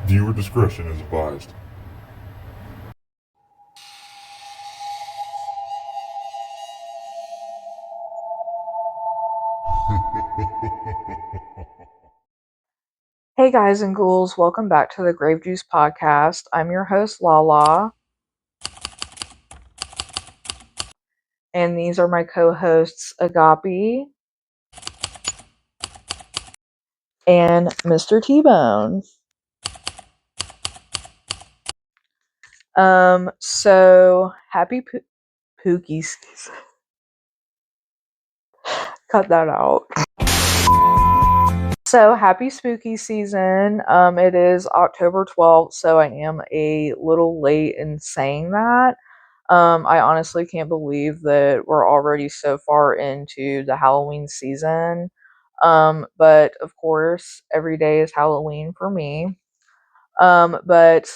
Viewer discretion is advised. Hey guys and ghouls, welcome back to the GraveJuice podcast. I'm your host Lala, and these are my co-hosts Agapi and Mr. T-Bone. So happy Pookie season. Cut that out. So happy spooky season. It is October 12th, so I am a little late in saying that. I honestly can't believe that we're already so far into the Halloween season. But of course, every day is Halloween for me. But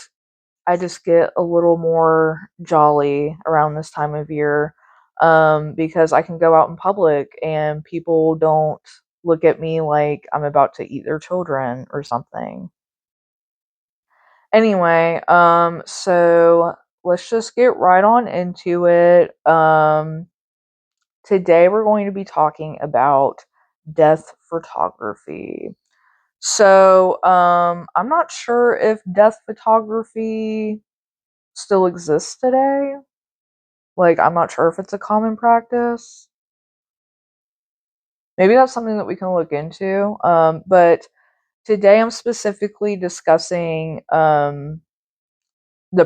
I just get a little more jolly around this time of year, because I can go out in public and people don't look at me like I'm about to eat their children or something. Anyway, so let's just get right on into it. Today we're going to be talking about death photography. So, I'm not sure if death photography still exists today. Like, I'm not sure if it's a common practice. Maybe that's something that we can look into. But today I'm specifically discussing the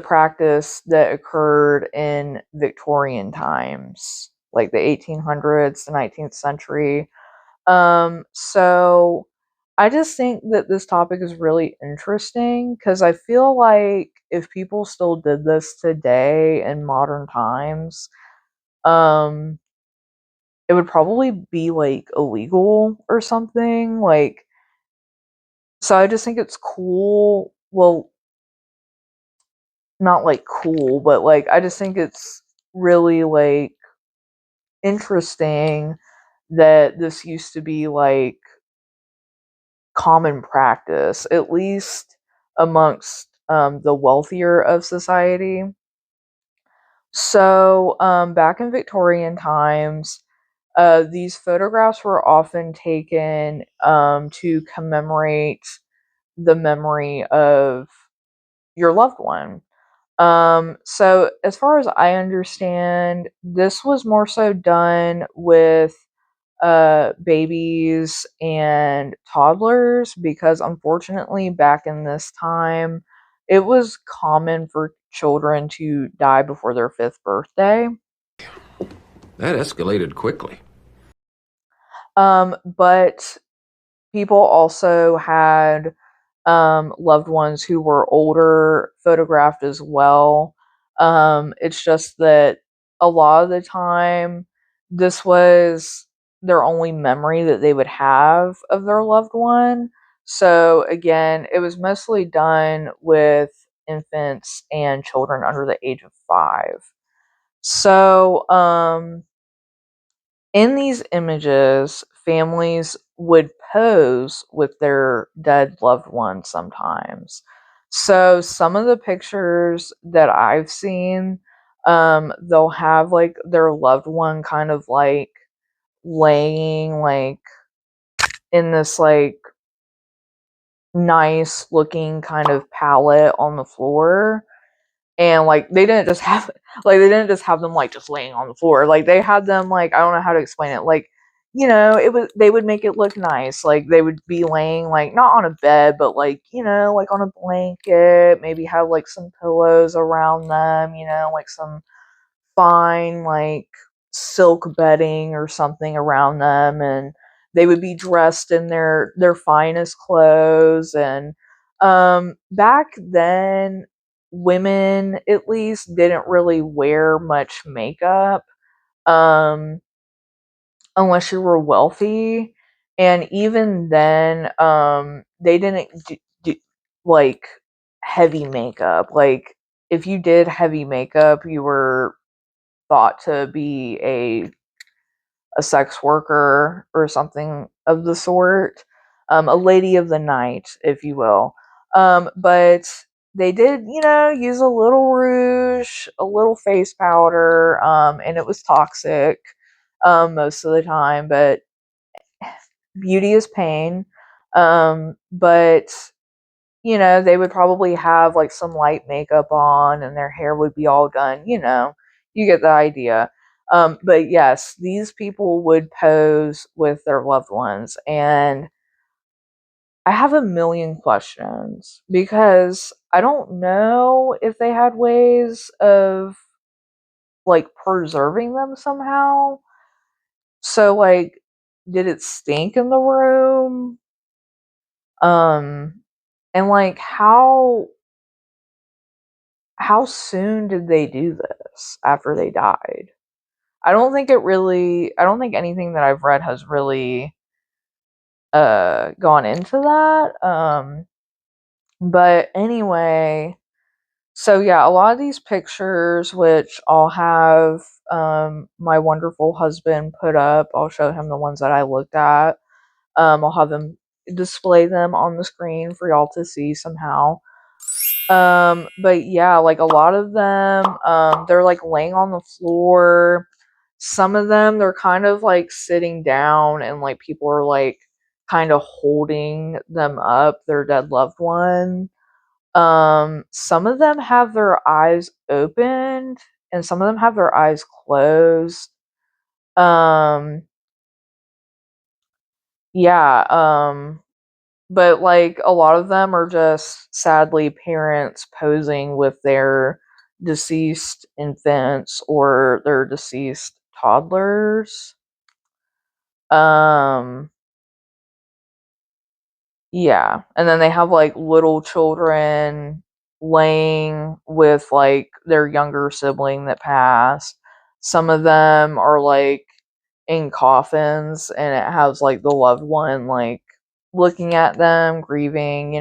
practice that occurred in Victorian times, like the 1800s, the 19th century. So I just think that this topic is really interesting because I feel like if people still did this today in modern times, um, it would probably be like illegal or something. Like, so I just think it's cool. Well, not like cool, but like I just think it's really like interesting that this used to be like common practice, at least amongst the wealthier of society. So, back in Victorian times, these photographs were often taken to commemorate the memory of your loved one. So as far as I understand, this was more so done with babies and toddlers because unfortunately back in this time it was common for children to die before their fifth birthday. That escalated quickly. But people also had loved ones who were older photographed as well. It's just that a lot of the time, this was their only memory that they would have of their loved one. So, again, it was mostly done with infants and children under the age of 5. So, in these images, families would pose with their dead loved ones sometimes. So some of the pictures that I've seen, they'll have like their loved one kind of like laying like in this like nice looking kind of pallet on the floor. And like they didn't just have them like just laying on the floor. Like they had them like I don't know how to explain it. Like, it was they would make it look nice. Like they would be laying like not on a bed, but like, like on a blanket, maybe have like some pillows around them, like some fine like silk bedding or something around them, and they would be dressed in their finest clothes. And back then women at least didn't really wear much makeup, um unless you were wealthy. And even then they didn't do like heavy makeup. Like if you did heavy makeup, you were thought to be a sex worker or something of the sort, a lady of the night, if you will. But they did, use a little rouge, a little face powder, and it was toxic most of the time. But beauty is pain. But they would probably have like some light makeup on, and their hair would be all done. You get the idea. But yes, these people would pose with their loved ones, and I have a million questions because I don't know if they had ways of like preserving them somehow. So like did it stink in the room? Um and like how soon did they do this after they died? I don't think anything that I've read has really gone into that. But anyway, so yeah, a lot of these pictures, which I'll have my wonderful husband put up, I'll show him the ones that I looked at. I'll have them display them on the screen for y'all to see somehow. But yeah, like a lot of them, they're like laying on the floor. Some of them, they're kind of like sitting down, and like people are like kind of holding them up, their dead loved one. Some of them have their eyes opened, and some of them have their eyes closed. Um, yeah, but like a lot of them are just sadly parents posing with their deceased infants or their deceased toddlers. Um, Yeah, and then they have, like, little children laying with, like, their younger sibling that passed. Some of them are, like, in coffins, and it has, like, the loved one, like, looking at them, grieving.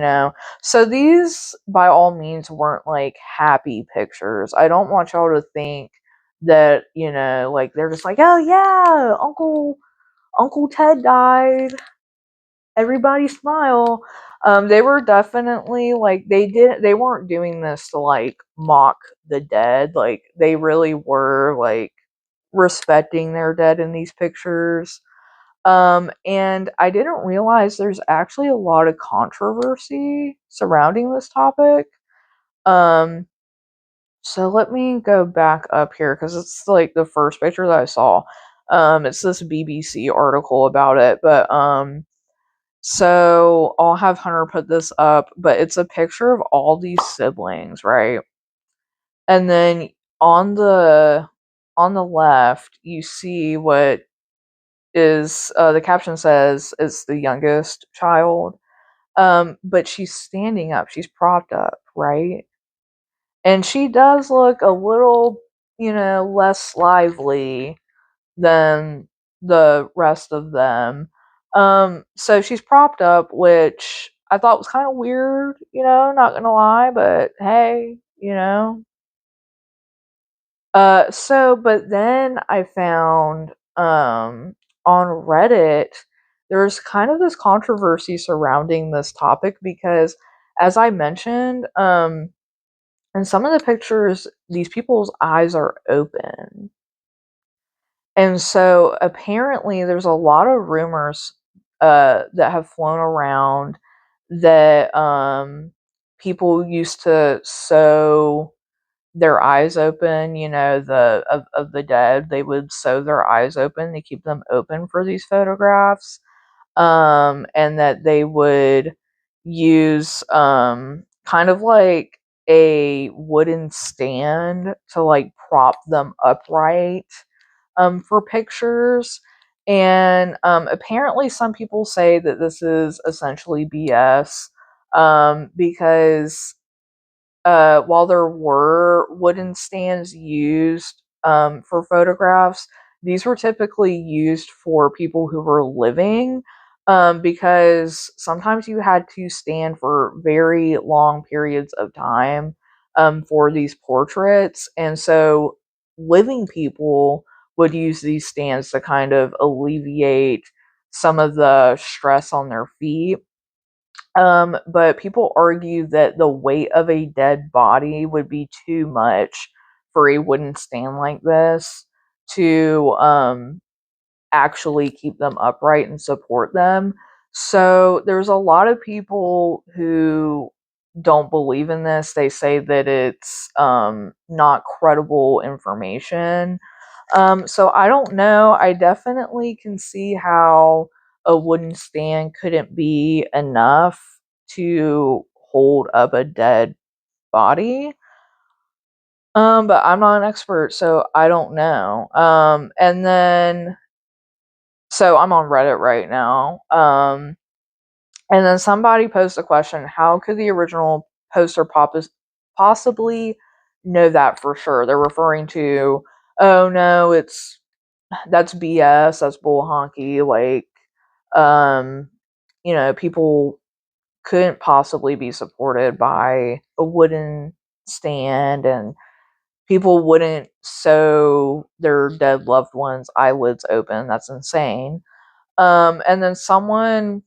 So these, by all means, weren't, like, happy pictures. I don't want y'all to think that, like, they're just like, "Oh, yeah, Uncle Ted died. Everybody smile." They were definitely like they weren't doing this to like mock the dead. Like they really were like respecting their dead in these pictures. And I didn't realize there's actually a lot of controversy surrounding this topic. Um, so let me go back up here because it's like the first picture that I saw. It's this BBC article about it, but so I'll have Hunter put this up, but it's a picture of all these siblings, right? And then on the left, you see what is the caption says it's the youngest child. But she's standing up, she's propped up, right? And she does look a little, less lively than the rest of them. So she's propped up, which I thought was kind of weird, not gonna lie, but hey. But then I found on Reddit there's kind of this controversy surrounding this topic because, as I mentioned, in some of the pictures, these people's eyes are open. And so apparently there's a lot of rumors that have flown around that people used to sew their eyes open, of the dead. They would sew their eyes open to keep them open for these photographs. And that they would use kind of like a wooden stand to like prop them upright for pictures. And apparently, some people say that this is essentially BS because while there were wooden stands used for photographs, these were typically used for people who were living because sometimes you had to stand for very long periods of time for these portraits. And so living people would use these stands to kind of alleviate some of the stress on their feet. But people argue that the weight of a dead body would be too much for a wooden stand like this to actually keep them upright and support them. So there's a lot of people who don't believe in this. They say that it's not credible information. So I don't know. I definitely can see how a wooden stand couldn't be enough to hold up a dead body. But I'm not an expert, so I don't know. And then so I'm on Reddit right now. And then somebody posted a question: how could the original poster possibly know that for sure? They're referring to, oh no, that's BS, that's bull honky. Like, um, people couldn't possibly be supported by a wooden stand, and people wouldn't sew their dead loved ones' eyelids open. That's insane. And then someone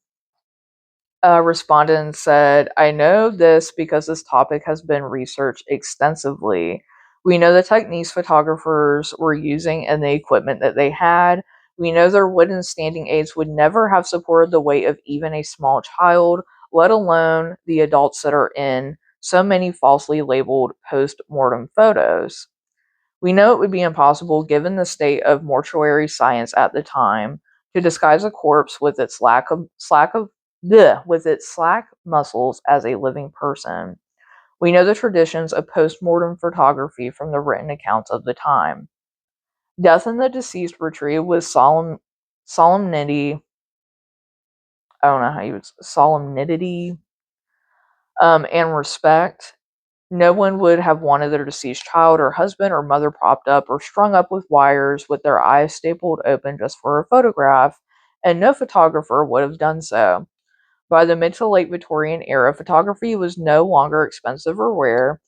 responded and said, I know this because this topic has been researched extensively. We know the techniques photographers were using and the equipment that they had. We know their wooden standing aids would never have supported the weight of even a small child, let alone the adults that are in so many falsely labeled post mortem photos. We know it would be impossible, given the state of mortuary science at the time, to disguise a corpse with its with its slack muscles as a living person. We know the traditions of post-mortem photography from the written accounts of the time. Death in the deceased were treated with solemnity. I don't know how you would solemnity and respect. No one would have wanted their deceased child or husband or mother propped up or strung up with wires with their eyes stapled open just for a photograph, and no photographer would have done so. By the mid to late Victorian era, photography was no longer expensive or rare,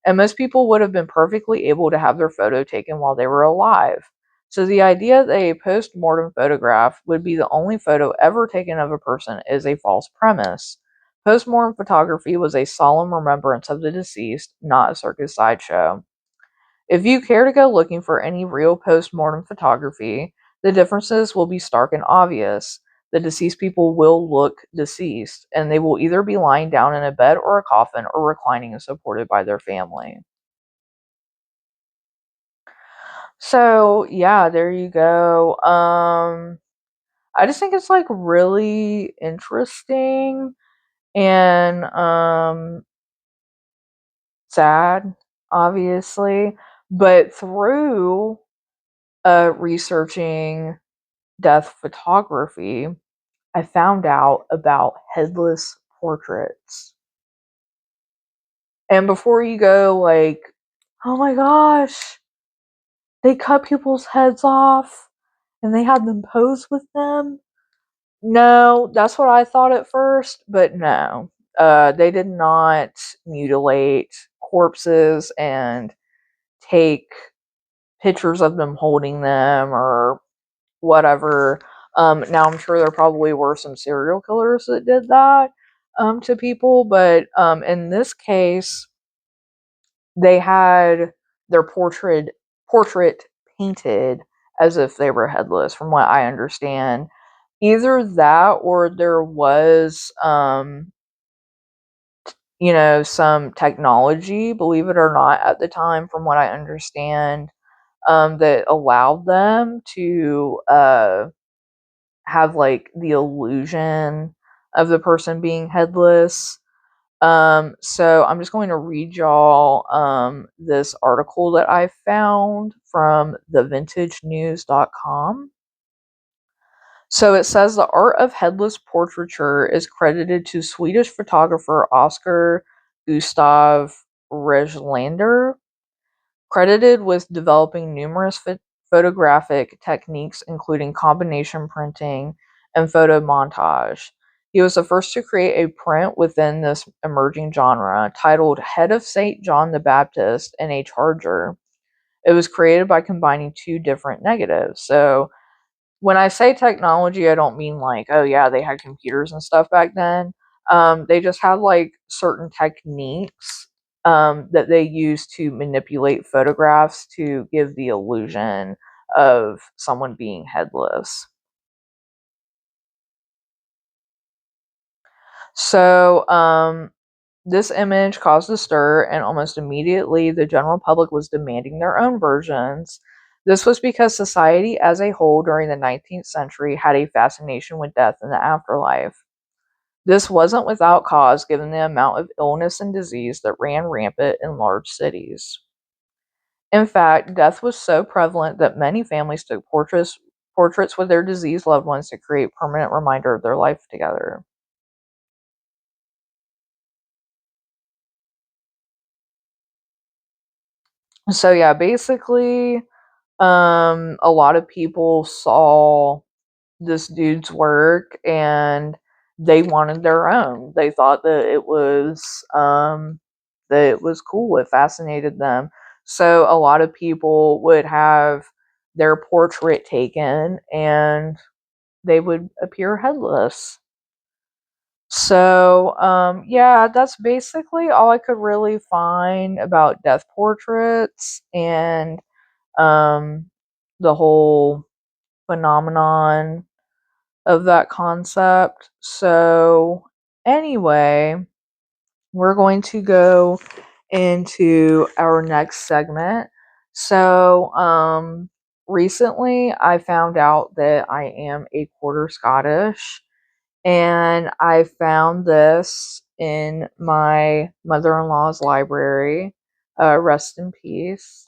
and most people would have been perfectly able to have their photo taken while they were alive. So the idea that a post-mortem photograph would be the only photo ever taken of a person is a false premise. Post-mortem photography was a solemn remembrance of the deceased, not a circus sideshow. If you care to go looking for any real post-mortem photography, the differences will be stark and obvious. The deceased people will look deceased, and they will either be lying down in a bed or a coffin or reclining and supported by their family. So, yeah, there you go. I just think it's like really interesting and sad, obviously, but through researching death photography, I found out about headless portraits. And before you go like, oh my gosh, they cut people's heads off and they had them pose with them. No, that's what I thought at first, but no. They did not mutilate corpses and take pictures of them holding them or whatever. Now I'm sure there probably were some serial killers that did that to people, but in this case, they had their portrait painted as if they were headless, from what I understand. Either that or there was some technology, believe it or not, at the time, from what I understand, that allowed them to have like the illusion of the person being headless. So I'm just going to read y'all this article that I found from thevintagenews.com. So it says the art of headless portraiture is credited to Swedish photographer Oscar Gustav Reglander, credited with developing numerous photographic techniques, including combination printing and photo montage. He was the first to create a print within this emerging genre, titled Head of St. John the Baptist in a Charger. It was created by combining two different negatives. So when I say technology, I don't mean like, oh yeah, they had computers and stuff back then. They just had like certain techniques that they use to manipulate photographs to give the illusion of someone being headless. So, this image caused a stir, and almost immediately the general public was demanding their own versions. This was because society as a whole during the 19th century had a fascination with death and the afterlife. This wasn't without cause given the amount of illness and disease that ran rampant in large cities. In fact, death was so prevalent that many families took portraits with their deceased loved ones to create permanent reminder of their life together. So yeah, basically, a lot of people saw this dude's work and they wanted their own. They thought that it was cool. It fascinated them. So a lot of people would have their portrait taken and they would appear headless. So, yeah, that's basically all I could really find about death portraits and um, the whole phenomenon of that concept. So, anyway, we're going to go into our next segment. So, recently I found out that I am a quarter Scottish, and I found this in my mother in law's library. Rest in peace.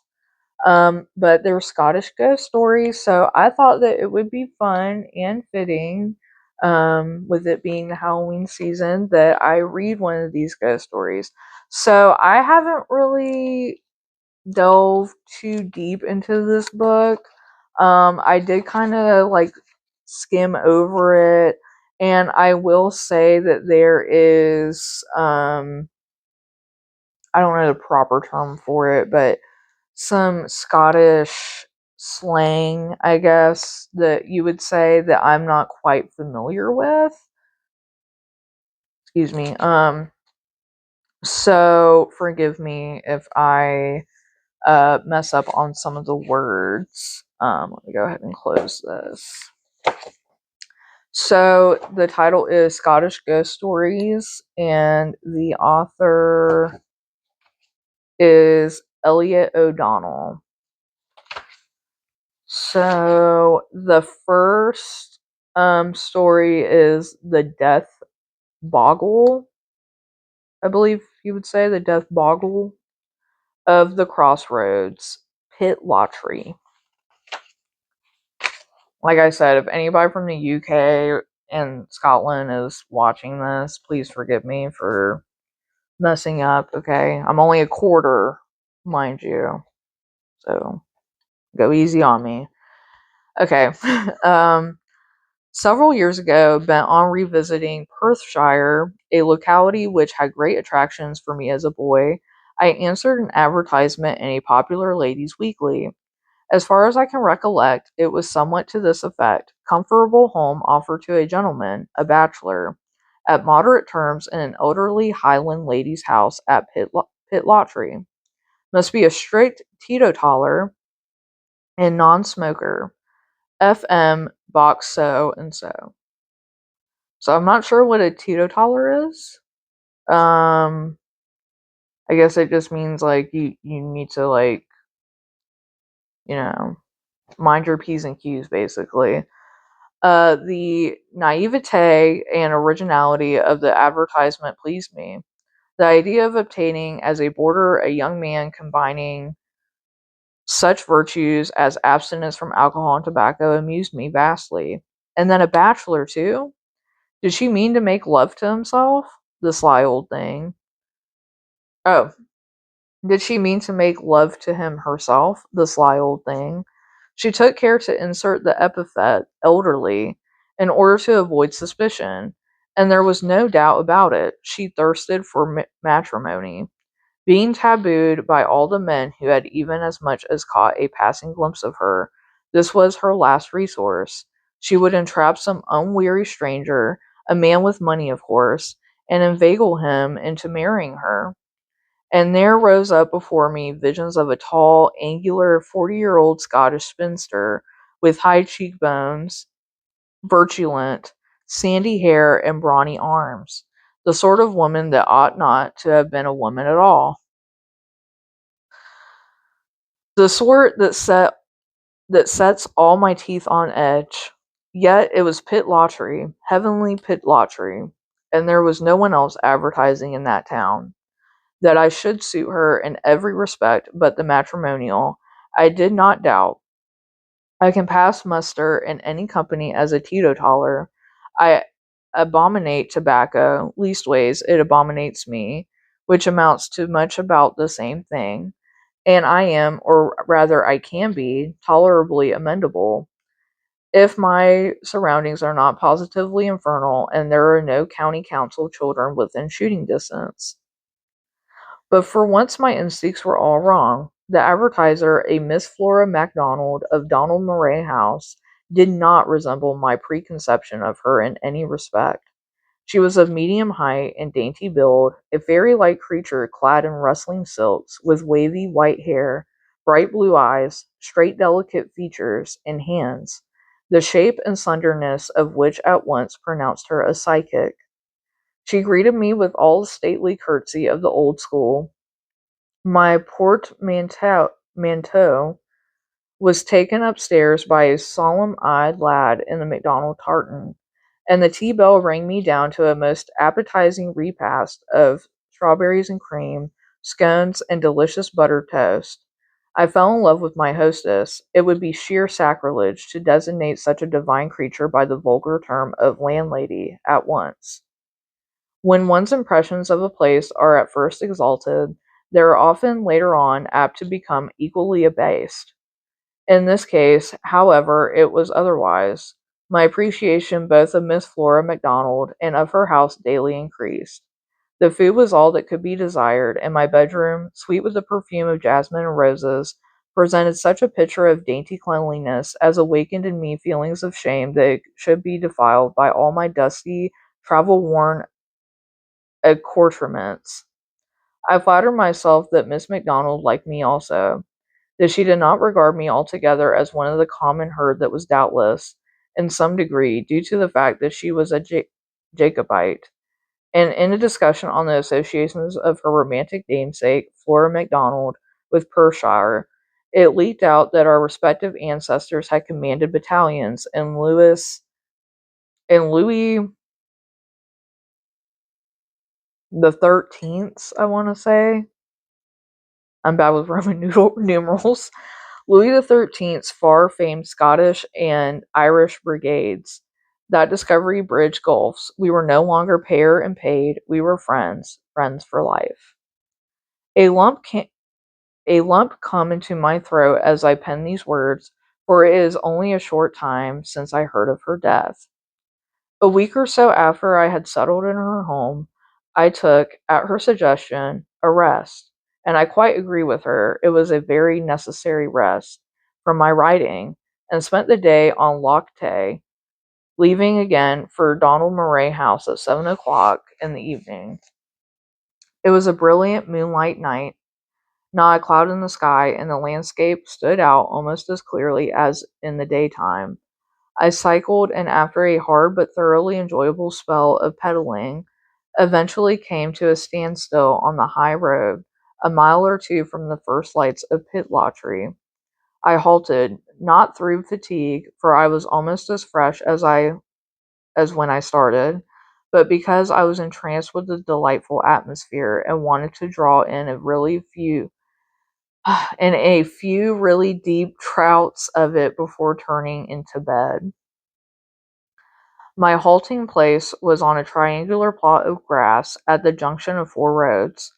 But they're Scottish ghost stories, so I thought that it would be fun and fitting, with it being the Halloween season, that I read one of these ghost stories. So I haven't really delved too deep into this book. I did kind of like skim over it, and I will say that there is, I don't know the proper term for it, but some Scottish slang, I guess, that you would say that I'm not quite familiar with. Excuse me. So forgive me if I mess up on some of the words. Let me go ahead and close this. So the title is Scottish Ghost Stories, and the author is Elliott O'Donnell. So the first story is the Death Boggle. I believe you would say the Death Boggle of the Crossroads, Pit Lottery. Like I said, if anybody from the UK and Scotland is watching this, please forgive me for messing up, okay? I'm only a quarter, mind you. So go easy on me. Okay. Several years ago, bent on revisiting Perthshire, a locality which had great attractions for me as a boy, I answered an advertisement in a popular ladies' weekly. As far as I can recollect, it was somewhat to this effect: comfortable home offered to a gentleman, a bachelor, at moderate terms in an elderly Highland lady's house at Pitlotry. Must be a strict teetotaler and non-smoker. FM box so and so. So I'm not sure what a teetotaler is. Um, I guess it just means like you need to like, you know, mind your P's and Q's basically. The naivete and originality of the advertisement pleased me. The idea of obtaining as a boarder a young man combining such virtues as abstinence from alcohol and tobacco amused me vastly. And then a bachelor too? Did she mean to make love to himself? The sly old thing. Oh, did she mean to make love to him herself? The sly old thing. She took care to insert the epithet elderly in order to avoid suspicion, and there was no doubt about it. She thirsted for matrimony. Being tabooed by all the men who had even as much as caught a passing glimpse of her, this was her last resource. She would entrap some unweary stranger, a man with money, of course, and inveigle him into marrying her. And there rose up before me visions of a tall, angular 40-year-old Scottish spinster with high cheekbones, virulent, sandy hair, and brawny arms, the sort of woman that ought not to have been a woman at all. The sort that sets all my teeth on edge. Yet it was pit lottery, heavenly pit lottery, and there was no one else advertising in that town. That I should suit her in every respect but the matrimonial, I did not doubt. I can pass muster in any company as a teetotaler. I abominate tobacco, leastways it abominates me, which amounts to much about the same thing, and I am, or rather I can be, tolerably amendable, if my surroundings are not positively infernal and there are no county council children within shooting distance. But for once my instincts were all wrong. The advertiser, a Miss Flora MacDonald of Donald Murray House, did not resemble my preconception of her in any respect. She was of medium height and dainty build, a fairy-like creature clad in rustling silks, with wavy white hair, bright blue eyes, straight delicate features, and hands, the shape and slenderness of which at once pronounced her a psychic. She greeted me with all the stately curtsy of the old school. My portmanteau was taken upstairs by a solemn-eyed lad in the McDonald tartan, and the tea bell rang me down to a most appetizing repast of strawberries and cream, scones, and delicious buttered toast. I fell in love with my hostess. It would be sheer sacrilege to designate such a divine creature by the vulgar term of landlady at once. When one's impressions of a place are at first exalted, they are often later on apt to become equally abased. In this case, however, it was otherwise. My appreciation both of Miss Flora MacDonald and of her house daily increased. The food was all that could be desired, and my bedroom, sweet with the perfume of jasmine and roses, presented such a picture of dainty cleanliness as awakened in me feelings of shame that it should be defiled by all my dusty, travel-worn accoutrements. I flattered myself that Miss MacDonald liked me also, that she did not regard me altogether as one of the common herd that was doubtless, in some degree, due to the fact that she was a Jacobite. And in a discussion on the associations of her romantic namesake, Flora MacDonald, with Perthshire, it leaked out that our respective ancestors had commanded battalions in Louis the 13th, I want to say. I'm bad with Roman numerals. Louis the 13th's far-famed Scottish and Irish brigades. That Discovery Bridge gulfs. We were no longer payer and paid. We were friends, friends for life. A lump come into my throat as I pen these words, for it is only a short time since I heard of her death. A week or so after I had settled in her home, I took, at her suggestion, a rest, and I quite agree with her. It was a very necessary rest from my writing, and spent the day on Loch Tay, leaving again for Donald Murray House at 7 o'clock in the evening. It was a brilliant moonlight night, not a cloud in the sky, and the landscape stood out almost as clearly as in the daytime. I cycled, and after a hard but thoroughly enjoyable spell of pedaling, eventually came to a standstill on the high road, a mile or two from the first lights of Pitlochry. I halted, not through fatigue, for I was almost as fresh as when I started, but because I was entranced with the delightful atmosphere and wanted to draw in a few really deep draughts of it before turning into bed. My halting place was on a triangular plot of grass at the junction of four roads.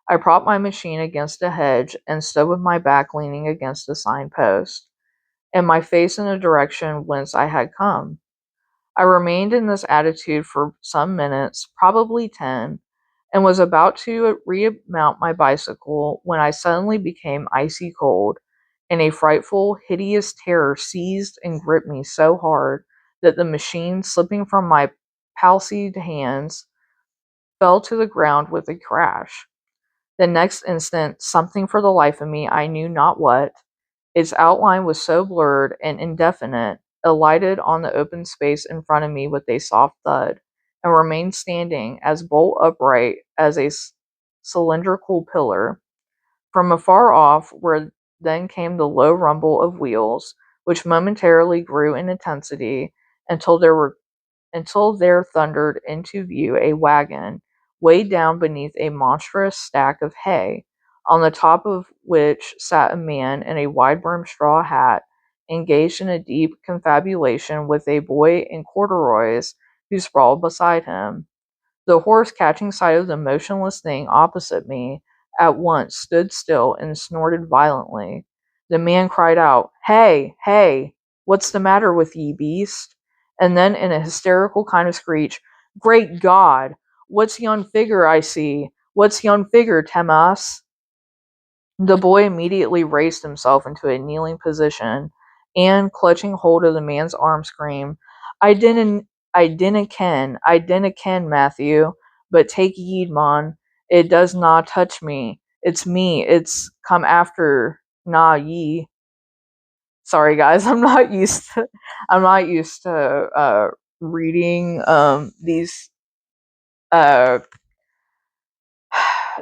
I propped my machine against a hedge and stood with my back leaning against a sign-post, and my face in the direction whence I had come. I remained in this attitude for some minutes, probably 10, and was about to remount my bicycle when I suddenly became icy cold, and a frightful, hideous terror seized and gripped me so hard that the machine, slipping from my palsied hands, fell to the ground with a crash. The next instant, something for the life of me, I knew not what, its outline was so blurred and indefinite, alighted on the open space in front of me with a soft thud, and remained standing as bolt upright as a cylindrical pillar. From afar off, where then came the low rumble of wheels, which momentarily grew in intensity until there thundered into view a wagon, weighed down beneath a monstrous stack of hay, on the top of which sat a man in a wide-brimmed straw hat, engaged in a deep confabulation with a boy in corduroys who sprawled beside him. The horse, catching sight of the motionless thing opposite me, at once stood still and snorted violently. The man cried out, "Hey, hey, what's the matter with ye, beast?" And then, in a hysterical kind of screech, "Great God! What's yon figure I see? What's yon figure, Temas?" The boy immediately raised himself into a kneeling position, and, clutching hold of the man's arm, screamed, I dinna ken, Matthew, but take heed, mon, it does na touch me. It's me, it's come after na ye." Sorry guys, I'm not used to reading uh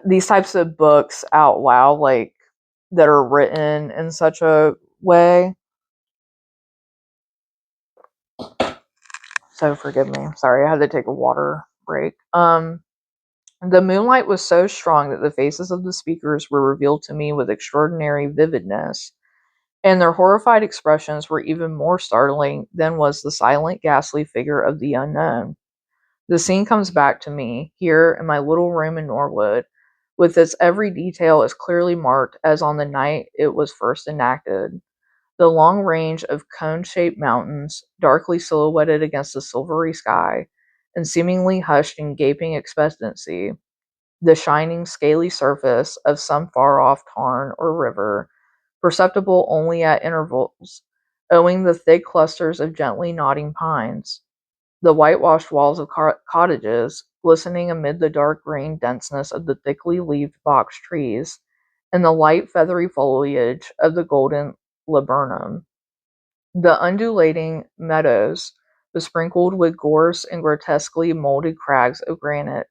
these types of books out loud, like that are written in such a way. So forgive me. Sorry, I had to take a water break. The moonlight was so strong that the faces of the speakers were revealed to me with extraordinary vividness, and their horrified expressions were even more startling than was the silent, ghastly figure of the unknown. The scene comes back to me, here in my little room in Norwood, with its every detail as clearly marked as on the night it was first enacted. The long range of cone-shaped mountains, darkly silhouetted against the silvery sky, and seemingly hushed in gaping expectancy. The shining, scaly surface of some far-off tarn or river, perceptible only at intervals, owing the thick clusters of gently nodding pines. The whitewashed walls of cottages, glistening amid the dark green denseness of the thickly leaved box trees, and the light feathery foliage of the golden laburnum. The undulating meadows, besprinkled with gorse and grotesquely molded crags of granite,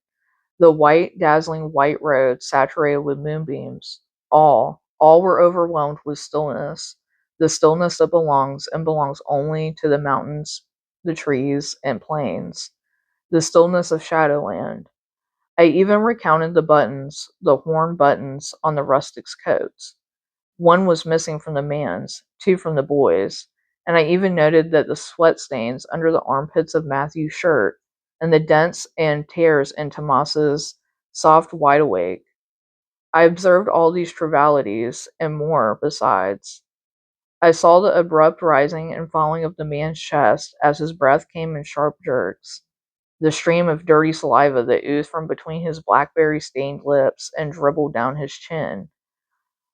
the white, dazzling white roads saturated with moonbeams, all were overwhelmed with stillness, the stillness that belongs only to the mountains, the trees, and plains, the stillness of Shadowland. I even recounted the horn buttons on the rustics' coats. One was missing from the man's, two from the boy's, and I even noted that the sweat stains under the armpits of Matthew's shirt, and the dents and tears in Tomas's soft wideawake. I observed all these trivialities, and more besides. I saw the abrupt rising and falling of the man's chest as his breath came in sharp jerks, the stream of dirty saliva that oozed from between his blackberry-stained lips and dribbled down his chin.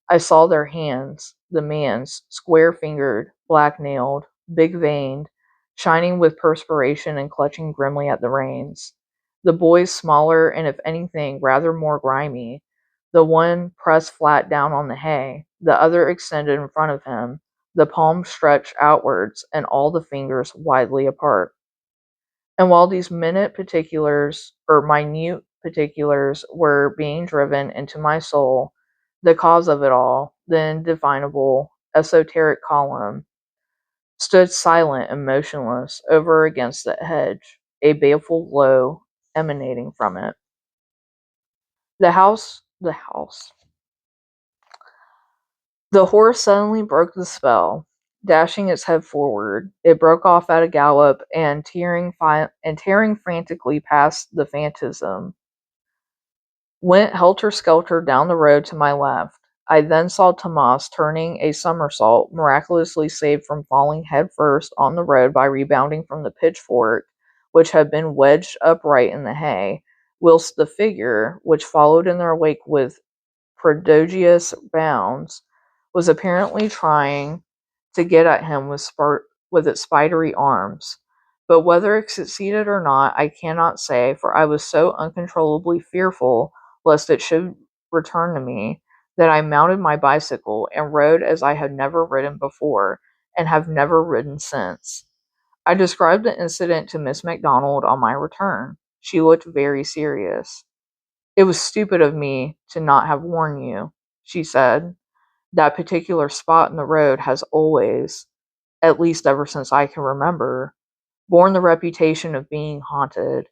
I saw their hands, the man's, square-fingered, black-nailed, big-veined, shining with perspiration and clutching grimly at the reins. The boy's smaller and, if anything, rather more grimy, the one pressed flat down on the hay, the other extended in front of him, the palms stretched outwards, and all the fingers widely apart. And while these minute particulars were being driven into my soul, the cause of it all, the indefinable, esoteric column, stood silent and motionless over against the hedge, a baleful glow emanating from it. The house. The horse suddenly broke the spell. Dashing its head forward, it broke off at a gallop and tearing frantically past the phantasm, went helter-skelter down the road to my left. I then saw Tomas turning a somersault, miraculously saved from falling head-first on the road by rebounding from the pitchfork, which had been wedged upright in the hay, whilst the figure, which followed in their wake with prodigious bounds, was apparently trying to get at him with its spidery arms. But whether it succeeded or not, I cannot say, for I was so uncontrollably fearful lest it should return to me, that I mounted my bicycle and rode as I had never ridden before, and have never ridden since. I described the incident to Miss MacDonald on my return. She looked very serious. "It was stupid of me to not have warned you," she said. "That particular spot in the road has always, at least ever since I can remember, borne the reputation of being haunted.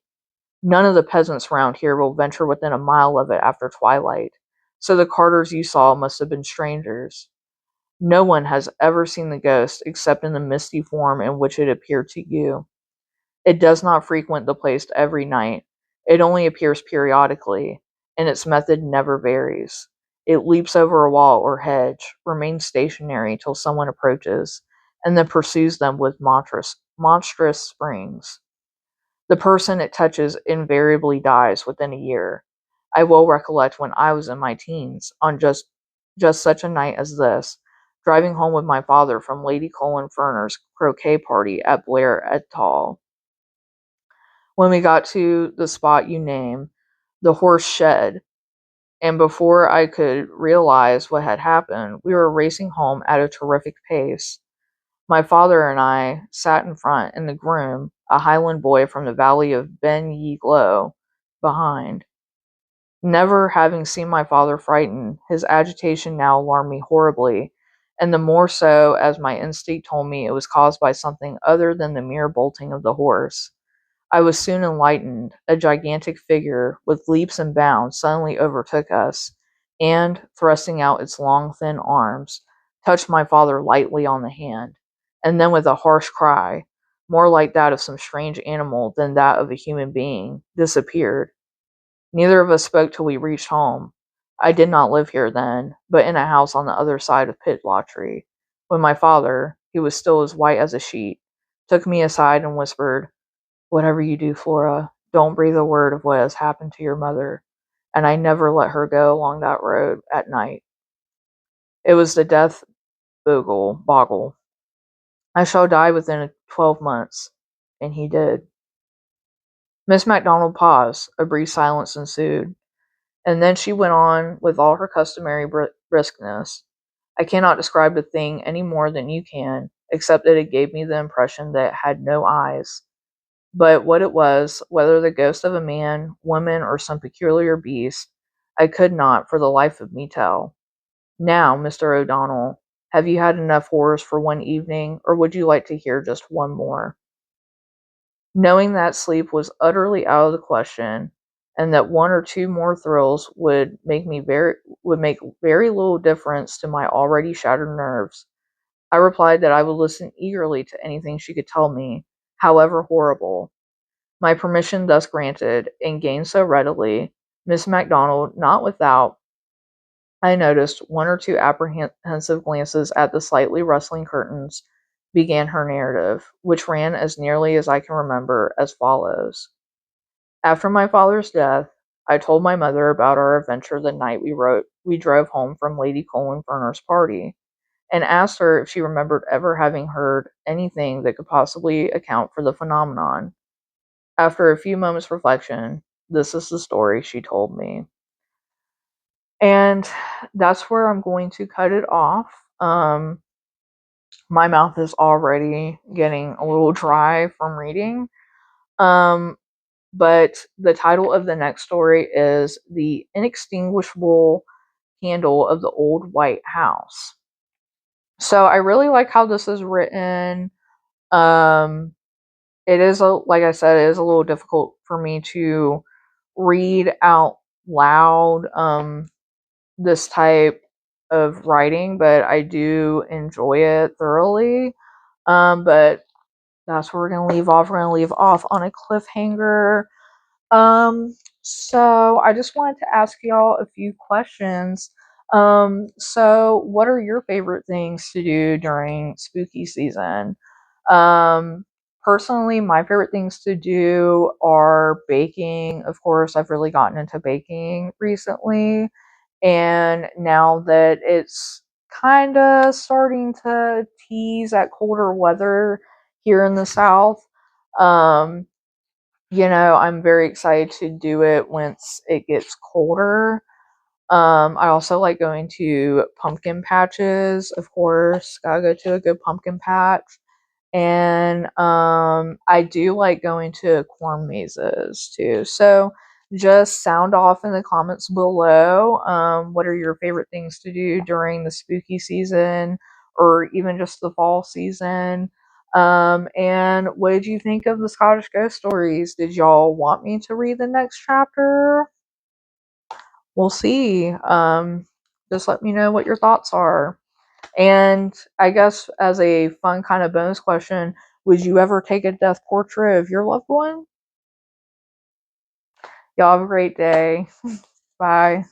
None of the peasants round here will venture within a mile of it after twilight, so the carters you saw must have been strangers. No one has ever seen the ghost except in the misty form in which it appeared to you. It does not frequent the place every night. It only appears periodically, and its method never varies. It leaps over a wall or hedge, remains stationary till someone approaches, and then pursues them with monstrous springs. The person it touches invariably dies within a year. I well recollect when I was in my teens, on just such a night as this, driving home with my father from Lady Colin Ferner's croquet party at Blair et al. When we got to the spot you name, the horse shed, and before I could realize what had happened, we were racing home at a terrific pace. My father and I sat in front, and the groom, a Highland boy from the valley of Ben Ye Glow, behind. Never having seen my father frightened, his agitation now alarmed me horribly, and the more so as my instinct told me it was caused by something other than the mere bolting of the horse. I was soon enlightened. A gigantic figure, with leaps and bounds, suddenly overtook us, and, thrusting out its long, thin arms, touched my father lightly on the hand, and then with a harsh cry, more like that of some strange animal than that of a human being, disappeared. Neither of us spoke till we reached home. I did not live here then, but in a house on the other side of Pitlochry, when my father, who was still as white as a sheet, took me aside and whispered, "Whatever you do, Flora, don't breathe a word of what has happened to your mother." And I never let her go along that road at night. It was the death boggle. I shall die within 12 months. And he did. Miss MacDonald paused. A brief silence ensued. And then she went on with all her customary briskness. "I cannot describe the thing any more than you can, except that it gave me the impression that it had no eyes. But what it was, whether the ghost of a man, woman, or some peculiar beast, I could not, for the life of me, tell. Now, Mr. O'Donnell, have you had enough horrors for one evening, or would you like to hear just one more?" Knowing that sleep was utterly out of the question, and that one or two more thrills would make very little difference to my already shattered nerves, I replied that I would listen eagerly to anything she could tell me, however horrible. My permission thus granted, and gained so readily, Miss MacDonald, not without, I noticed, one or two apprehensive glances at the slightly rustling curtains, began her narrative, which ran, as nearly as I can remember, as follows. After my father's death, I told my mother about our adventure the night we drove home from Lady Colin Ferner's party, and asked her if she remembered ever having heard anything that could possibly account for the phenomenon. After a few moments' reflection, this is the story she told me. And that's where I'm going to cut it off. My mouth is already getting a little dry from reading. Um, but the title of the next story is The Inextinguishable Candle of the Old White House. So I really like how this is written. It is, like I said, it is a little difficult for me to read out loud this type of writing, but I do enjoy it thoroughly. But that's where we're gonna leave off. We're gonna leave off on a cliffhanger. So I just wanted to ask y'all a few questions. So what are your favorite things to do during spooky season? Um, Personally, my favorite things to do are baking. Of course, I've really gotten into baking recently. And now that it's kind of starting to tease at colder weather here in the South, Um, I'm very excited to do it once it gets colder. I also like going to pumpkin patches, of course. Gotta go to a good pumpkin patch. And I do like going to corn mazes too. So just sound off in the comments below. What are your favorite things to do during the spooky season or even just the fall season? And what did you think of the Scottish ghost stories? Did y'all want me to read the next chapter? We'll see. Just let me know what your thoughts are. And I guess as a fun kind of bonus question, would you ever take a death portrait of your loved one? Y'all have a great day. Bye.